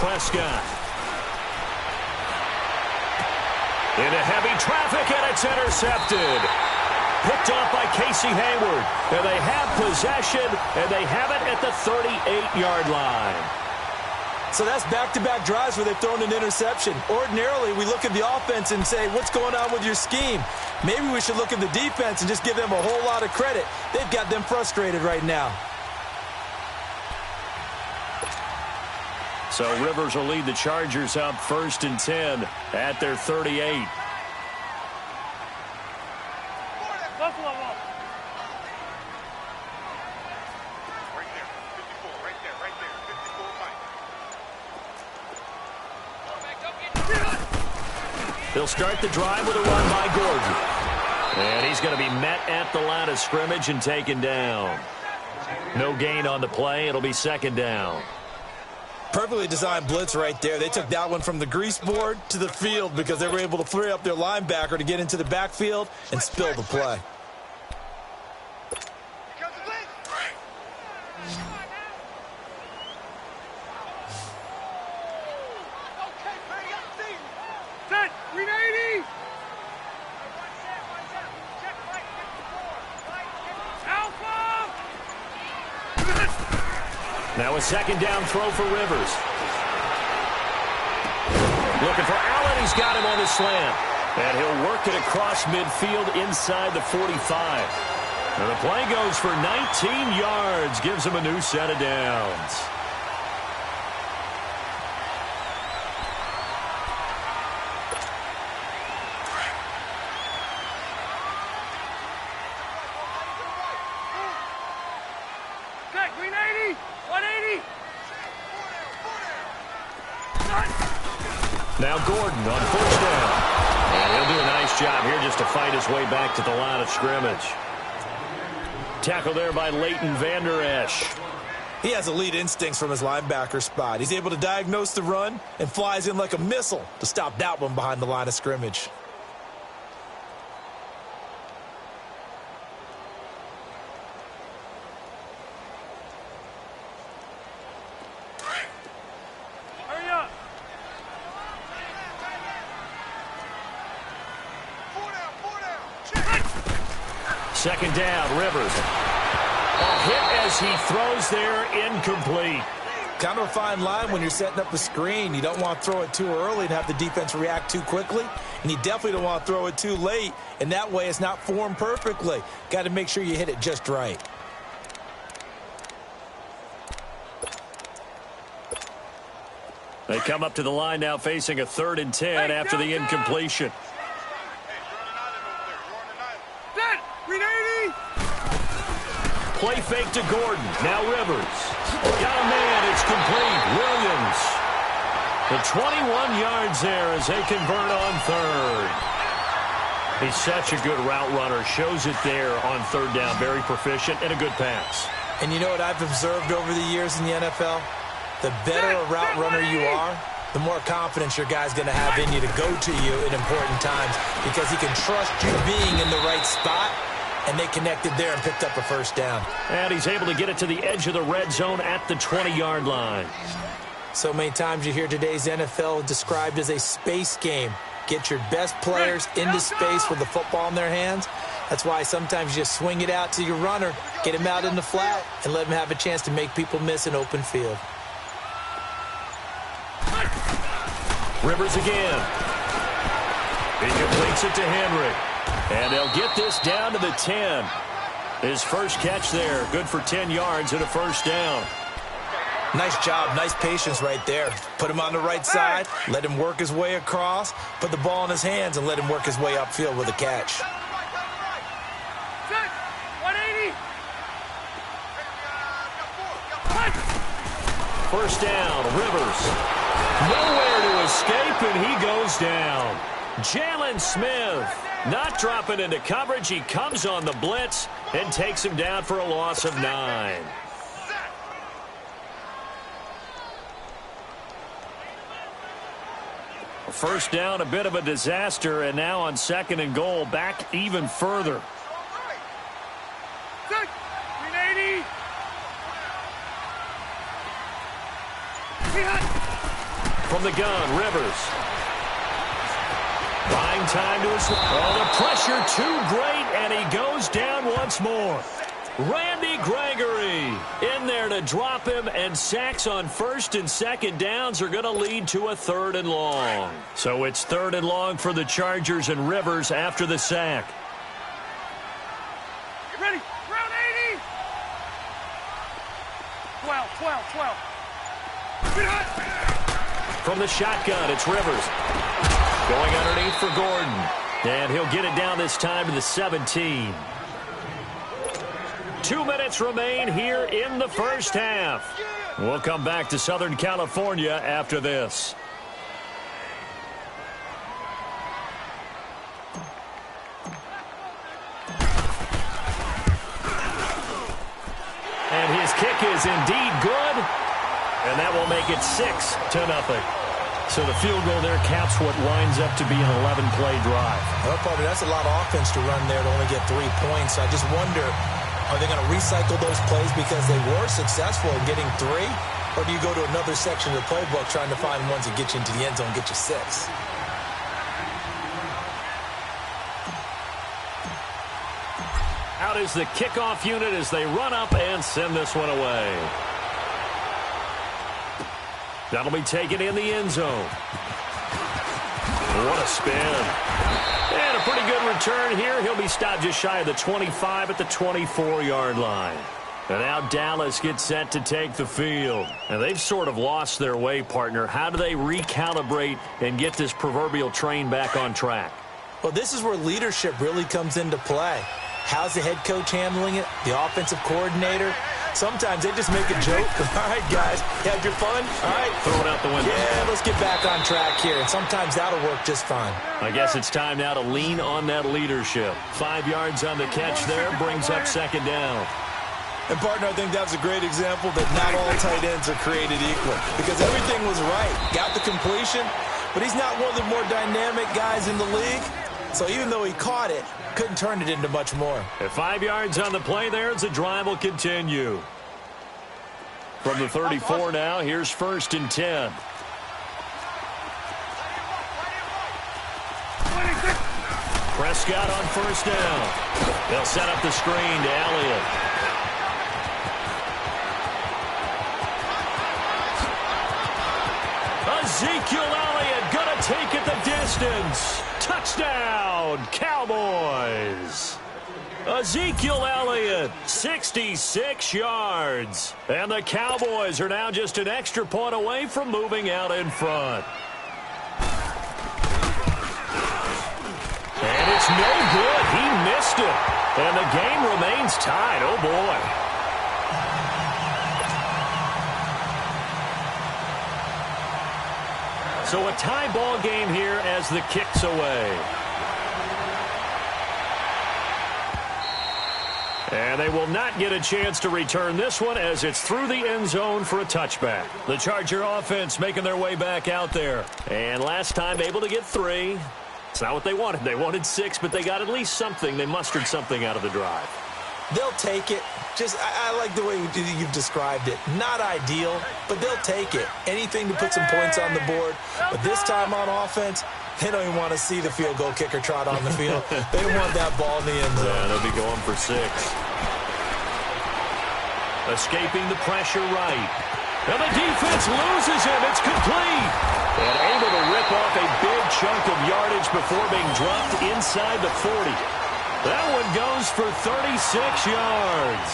Prescott. Into heavy traffic, and it's intercepted. Picked off by Casey Hayward. And they have possession, and they have it at the 38-yard line. So that's back-to-back drives where they've thrown an interception. Ordinarily, we look at the offense and say, what's going on with your scheme? Maybe we should look at the defense and just give them a whole lot of credit. They've got them frustrated right now. So Rivers will lead the Chargers up 1st and 10 at their 38. They'll start the drive with a run by Gordon. And he's going to be met at the line of scrimmage and taken down. No gain on the play. It'll be 2nd down. Perfectly designed blitz right there. They took that one from the grease board to the field because they were able to free up their linebacker to get into the backfield and spill the play. Now a 2nd down throw for Rivers. Looking for Allen. He's got him on the slant. And he'll work it across midfield inside the 45. And the play goes for 19 yards. Gives him a new set of downs. Now Gordon on 1st down. And he'll do a nice job here just to fight his way back to the line of scrimmage. Tackle there by Leighton Vander Esch. He has elite instincts from his linebacker spot. He's able to diagnose the run and flies in like a missile to stop that one behind the line of scrimmage. Second down, Rivers. A hit as he throws there, incomplete. Kind of a fine line when you're setting up a screen. You don't want to throw it too early and have the defense react too quickly. And you definitely don't want to throw it too late. And that way it's not formed perfectly. Got to make sure you hit it just right. They come up to the line now facing a 3rd and 10 after the incompletion. Play fake to Gordon. Now Rivers. Got a man. It's complete. Williams. The 21 yards there as they convert on 3rd. He's such a good route runner. Shows it there on 3rd down. Very proficient and a good pass. And you know what I've observed over the years in the NFL? The better a route runner you are, the more confidence your guy's going to have in you to go to you in important times because he can trust you being in the right spot. And they connected there and picked up a 1st down. And he's able to get it to the edge of the red zone at the 20-yard line. So many times you hear today's NFL described as a space game. Get your best players into space with the football in their hands. That's why sometimes you just swing it out to your runner, get him out in the flat, and let him have a chance to make people miss an open field. Rivers again. He completes it to Henry. And they'll get this down to the 10. His first catch there, good for 10 yards and a 1st down. Nice job, nice patience right there. Put him on the right side, let him work his way across, put the ball in his hands, and let him work his way upfield with a catch. First down, Rivers. Nowhere to escape, and he goes down. Jalen Smith not dropping into coverage. He comes on the blitz and takes him down for a loss of 9. First down, a bit of a disaster, and now on 2nd and goal, back even further. From the gun, Rivers. Buying time to his... Oh, the pressure too great, and he goes down once more. Randy Gregory in there to drop him, and sacks on first and second downs are going to lead to a 3rd and long. So it's 3rd and long for the Chargers and Rivers after the sack. Get ready. Round 80. 12. From the shotgun, it's Rivers. Going underneath for Gordon. And he'll get it down this time to the 17. 2 minutes remain here in the first half. We'll come back to Southern California after this. And his kick is indeed good. And that will make it 6-0. So the field goal there caps what winds up to be an 11-play drive. Well, partner, that's a lot of offense to run there to only get 3 points. I just wonder, are they going to recycle those plays because they were successful in getting 3? Or do you go to another section of the playbook trying to find ones that get you into the end zone and get you 6? Out is the kickoff unit as they run up and send this one away. That'll be taken in the end zone. What a spin. And a pretty good return here. He'll be stopped just shy of the 25 at the 24-yard line. And now Dallas gets set to take the field. And they've sort of lost their way, partner. How do they recalibrate and get this proverbial train back on track? Well, this is where leadership really comes into play. How's the head coach handling it? The offensive coordinator? Sometimes they just make a joke. All right, guys, you had your fun? All right. Throw it out the window. Yeah, let's get back on track here. And sometimes that'll work just fine. I guess it's time now to lean on that leadership. 5 yards on the catch there brings up 2nd down. And, partner, I think that's a great example that not all tight ends are created equal. Because everything was right. Got the completion, but he's not one of the more dynamic guys in the league. So even though he caught it, couldn't turn it into much more. At 5 yards on the play there as the drive will continue. From the 34 now, here's 1st and 10. Prescott on 1st down. They'll set up the screen to Elliott. Ezekiel Elliott gonna take it the distance. Touchdown, Cowboys. Ezekiel Elliott, 66 yards. And the Cowboys are now just an extra point away from moving out in front. And it's no good. He missed it. And the game remains tied. Oh, boy. So a tie ball game here as the kick's away. And they will not get a chance to return this one as it's through the end zone for a touchback. The Charger offense making their way back out there. And last time able to get 3. It's not what they wanted. They wanted 6, but they got at least something. They mustered something out of the drive. They'll take it. Just, I like the way you've described it. Not ideal, but they'll take it. Anything to put some points on the board. But this time on offense, they don't even want to see the field goal kicker trot on the field. They want that ball in the end zone. Yeah, they'll be going for 6. Escaping the pressure right. And the defense loses him. It's complete. And able to rip off a big chunk of yardage before being dropped inside the 40. That one goes for 36 yards.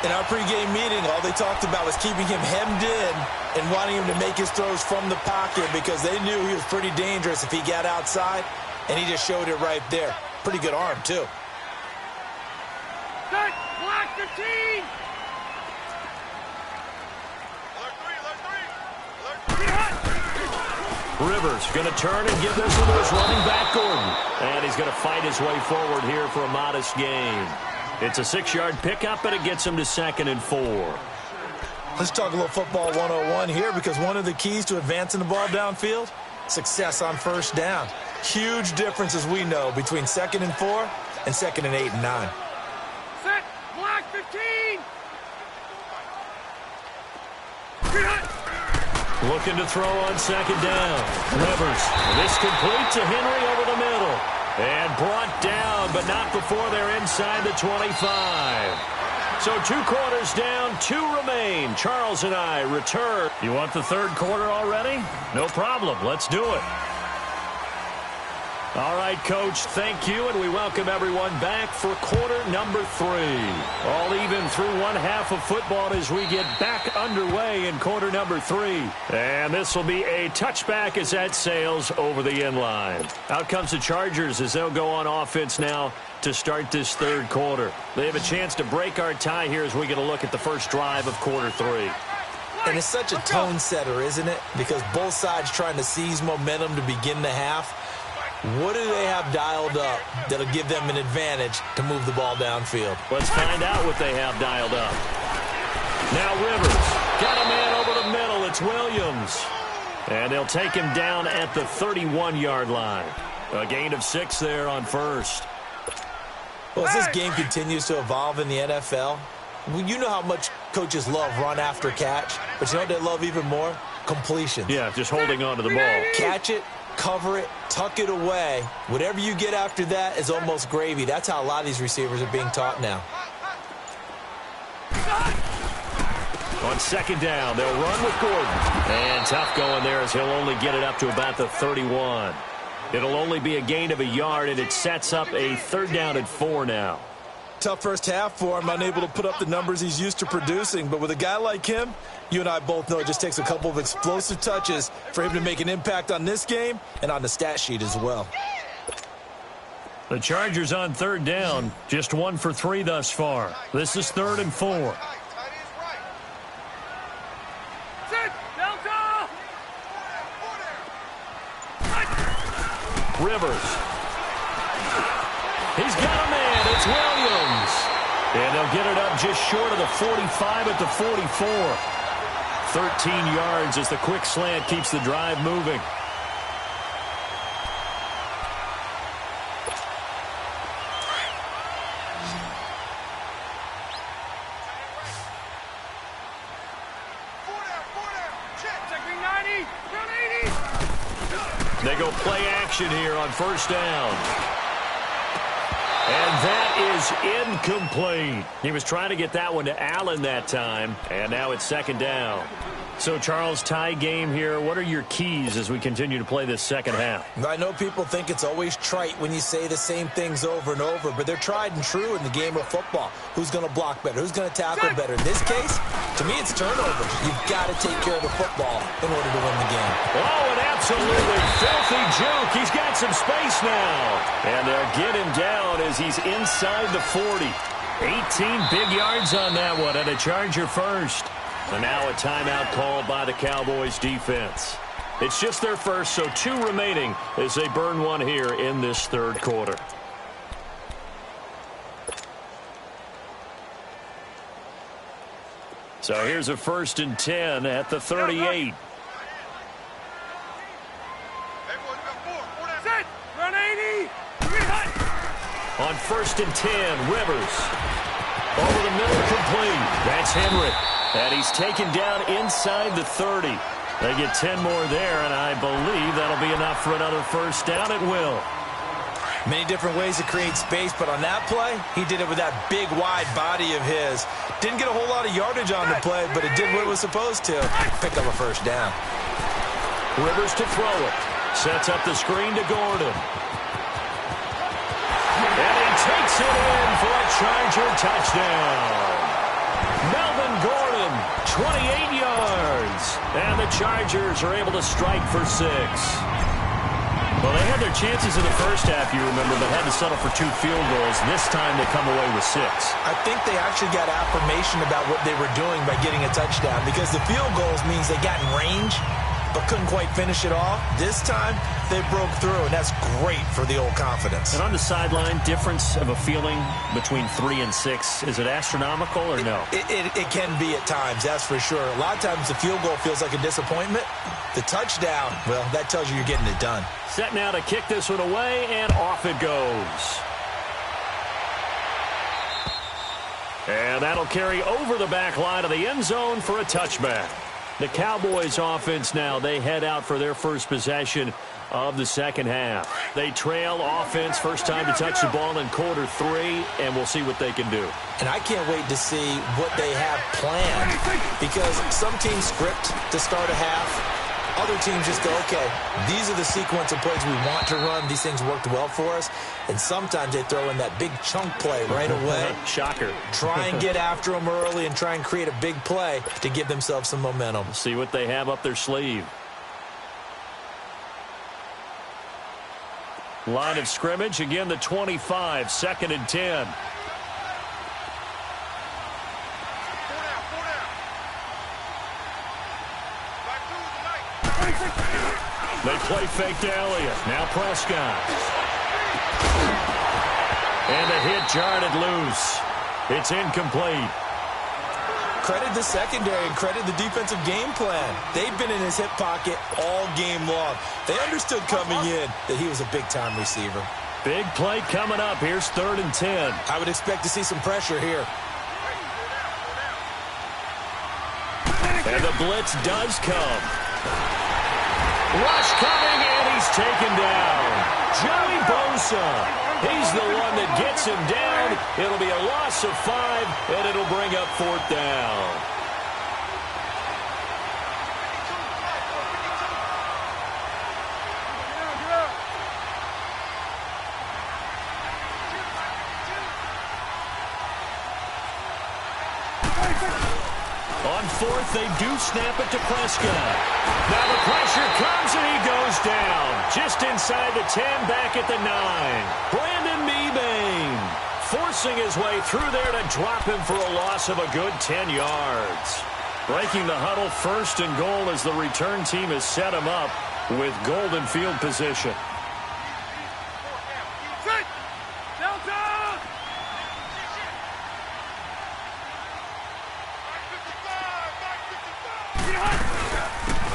In our pregame meeting, all they talked about was keeping him hemmed in and wanting him to make his throws from the pocket because they knew he was pretty dangerous if he got outside, and he just showed it right there. Pretty good arm, too. Set, block the team. Rivers going to turn and give this one to his running back, Gordon. And he's going to fight his way forward here for a modest gain. It's a 6-yard pickup, and it gets him to 2nd and 4. Let's talk a little football 101 here because one of the keys to advancing the ball downfield, success on 1st down. Huge difference, as we know, between 2nd and 4 and 2nd and 8 and 9. Set, block the team. Looking to throw on second down. Rivers. This complete to Henry over the middle. And brought down, but not before they're inside the 25. So 2 quarters down, 2 remain. Charles and I return. You want the third quarter already? No problem. Let's do it. All right, Coach, thank you, and we welcome everyone back for quarter number 3. All even through one half of football as we get back underway in quarter number 3. And this will be a touchback as that sails over the end line. Out comes the Chargers as they'll go on offense now to start this third quarter. They have a chance to break our tie here as we get a look at the first drive of quarter 3. And it's such a tone setter, isn't it? Because both sides trying to seize momentum to begin the half. What do they have dialed up that'll give them an advantage to move the ball downfield? Let's find out what they have dialed up. Now Rivers. Got a man over the middle. It's Williams. And they'll take him down at the 31-yard line. A gain of 6 there on first. Well, as this game continues to evolve in the NFL, you know how much coaches love run after catch, but you know what they love even more? Completions. Yeah, just holding on to the ball. Catch it, cover it, tuck it away. Whatever you get after that is almost gravy. That's how a lot of these receivers are being taught now. On second down, they'll run with Gordon. And tough going there as he'll only get it up to about the 31. It'll only be a gain of a yard, and it sets up a third down at 4 now. Tough first half for him, unable to put up the numbers he's used to producing. But with a guy like him, you and I both know it just takes a couple of explosive touches for him to make an impact on this game and on the stat sheet as well. The Chargers on third down, just 1 for 3 thus far. This is 3rd and 4. Rivers. He's got a man. It's Williams. And they'll get it up just short of the 45 at the 44. 13 yards as the quick slant keeps the drive moving. They go play action here on first down. And that is incomplete. He was trying to get that one to Allen that time, and now it's second down. So, Charles, tie game here. What are your keys as we continue to play this second half? I know people think it's always trite when you say the same things over and over, but they're tried and true in the game of football. Who's going to block better? Who's going to tackle better? In this case, to me, it's turnovers. You've got to take care of the football in order to win the game. Oh, an absolutely filthy juke. He's got some space now. And they'll get him down as he's inside the 40. 18 big yards on that one, and a Charger first. And now a timeout called by the Cowboys defense. It's just their first, so 2 remaining as they burn one here in this third quarter. So here's a 1st and 10 at the 38. Run 80. On 1st and 10, Rivers. Over the middle, complete. That's Henry. And he's taken down inside the 30. They get 10 more there, and I believe that'll be enough for another first down at will. Many different ways to create space, but on that play, he did it with that big, wide body of his. Didn't get a whole lot of yardage on the play, but it did what it was supposed to. Pick up a first down. Rivers to throw it. Sets up the screen to Gordon. And he takes it in for a Charger touchdown. Melvin Gordon, 28 yards. And the Chargers are able to strike for 6. Well, they had their chances in the first half, you remember, but had to settle for 2 field goals. This time they come away with 6. I think they actually got affirmation about what they were doing by getting a touchdown, because the field goals means they got in range but couldn't quite finish it off. This time, they broke through, and that's great for the old confidence. And on the sideline, difference of a feeling between 3 and 6, is it astronomical or no? It can be at times, that's for sure. A lot of times the field goal feels like a disappointment. The touchdown, well, that tells you you're getting it done. Set now to kick this one away, and off it goes. And that'll carry over the back line of the end zone for a touchback. The Cowboys offense now, they head out for their first possession of the second half. They trail offense, first time to touch the ball in quarter 3, and we'll see what they can do. And I can't wait to see what they have planned, because some teams script to start a half. Other teams just go, okay, these are the sequence of plays we want to run. These things worked well for us. And sometimes they throw in that big chunk play right away. Shocker. Try and get after them early and try and create a big play to give themselves some momentum. See what they have up their sleeve. Line of scrimmage, again the 25, 2nd and 10. They play fake to Elliott. Now Prescott. And a hit jarred loose. It's incomplete. Credit the secondary and credit the defensive game plan. They've been in his hip pocket all game long. They understood coming in that he was a big-time receiver. Big play coming up. Here's 3rd and 10. I would expect to see some pressure here. And the blitz does come. Rush coming, and he's taken down. Joey Bosa. He's the one that gets him down. It'll be a loss of 5, and it'll bring up 4th down. On 4th, they do snap it to Prescott. Now the pressure comes, and he goes down. Just inside the 10, back at the 9. Brandon Mebane forcing his way through there to drop him for a loss of a good 10 yards. Breaking the huddle, 1st and goal as the return team has set him up with golden field position.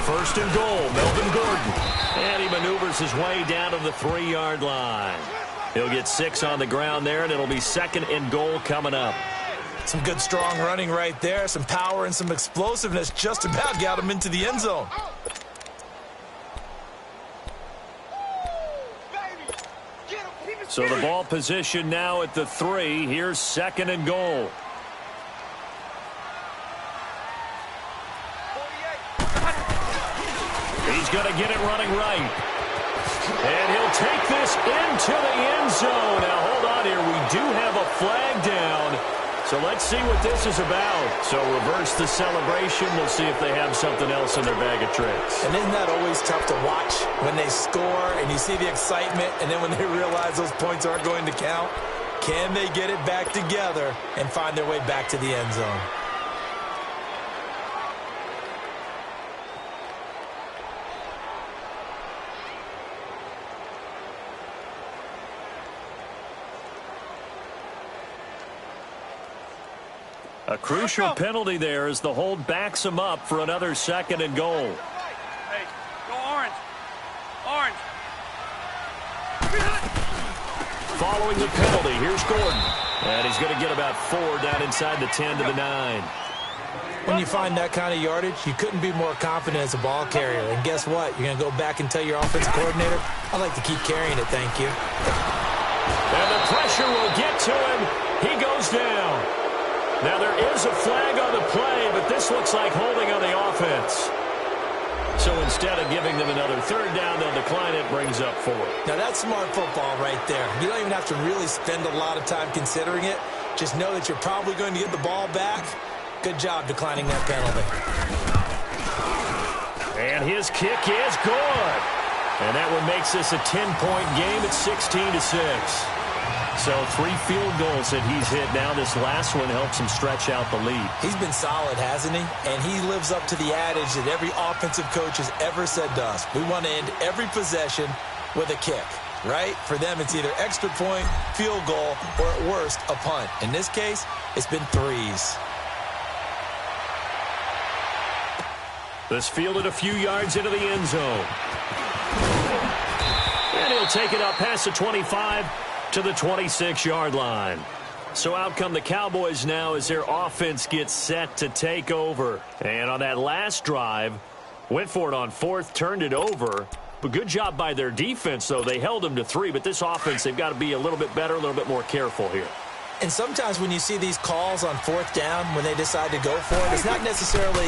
First and goal, Melvin Gordon. And he maneuvers his way down to the 3-yard line. He'll get 6 on the ground there, and it'll be 2nd and goal coming up. Some good, strong running right there. Some power and some explosiveness just about got him into the end zone. So the ball position now at the 3. Here's 2nd and goal. He's going to get it running right. And he'll take this into the end zone. Now, hold on here. We do have a flag down. So let's see what this is about. So reverse the celebration. We'll see if they have something else in their bag of tricks. And isn't that always tough to watch when they score and you see the excitement, and then when they realize those points aren't going to count? Can they get it back together and find their way back to the end zone? A crucial penalty there as the hold backs him up for another 2nd and goal. Hey, go orange. Orange. Following the penalty, here's Gordon. And he's going to get about 4 down inside the 10 to the 9. When you find that kind of yardage, you couldn't be more confident as a ball carrier. And guess what? You're going to go back and tell your offensive coordinator, I'd like to keep carrying it, thank you. And the pressure will get to him. He goes down. Now, there is a flag on the play, but this looks like holding on the offense. So instead of giving them another 3rd down, they'll decline it, brings up 4. Now, that's smart football right there. You don't even have to really spend a lot of time considering it. Just know that you're probably going to get the ball back. Good job declining that penalty. And his kick is good. And that one makes this a 10-point game at 16-6. So 3 field goals that he's hit now. This last one helps him stretch out the lead. He's been solid, hasn't he? And he lives up to the adage that every offensive coach has ever said to us. We want to end every possession with a kick, right? For them, it's either extra point, field goal, or at worst, a punt. In this case, it's been 3s. This fielded a few yards into the end zone. And he'll take it up past the 25 to the 26-yard line. So out come the Cowboys now as their offense gets set to take over. And on that last drive, went for it on fourth, turned it over. But good job by their defense, though. They held them to 3, but this offense, they've got to be a little bit better, a little bit more careful here. And sometimes when you see these calls on fourth down, when they decide to go for it, it's not necessarily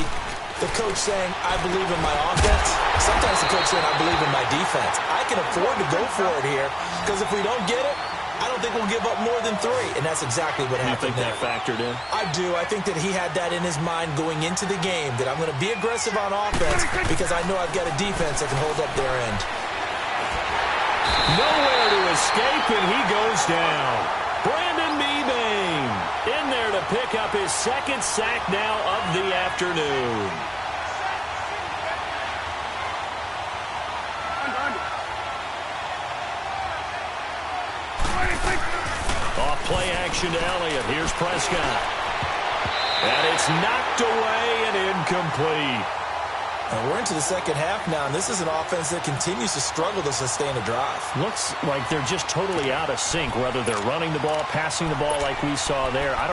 the coach saying, I believe in my offense. Sometimes the coach saying, I believe in my defense. I can afford to go for it here because if we don't get it, I don't think we'll give up more than 3. And that's exactly what happened there. You think that factored in? I do. I think that he had that in his mind going into the game, that I'm going to be aggressive on offense because I know I've got a defense that can hold up their end. Nowhere to escape, and he goes down. Brandon Mebane in there to pick up his second sack now of the afternoon. Off play action to Elliott. Here's Prescott. And it's knocked away and incomplete. And we're into the second half now, and this is an offense that continues to struggle to sustain a drive. Looks like they're just totally out of sync, whether they're running the ball, passing the ball like we saw there.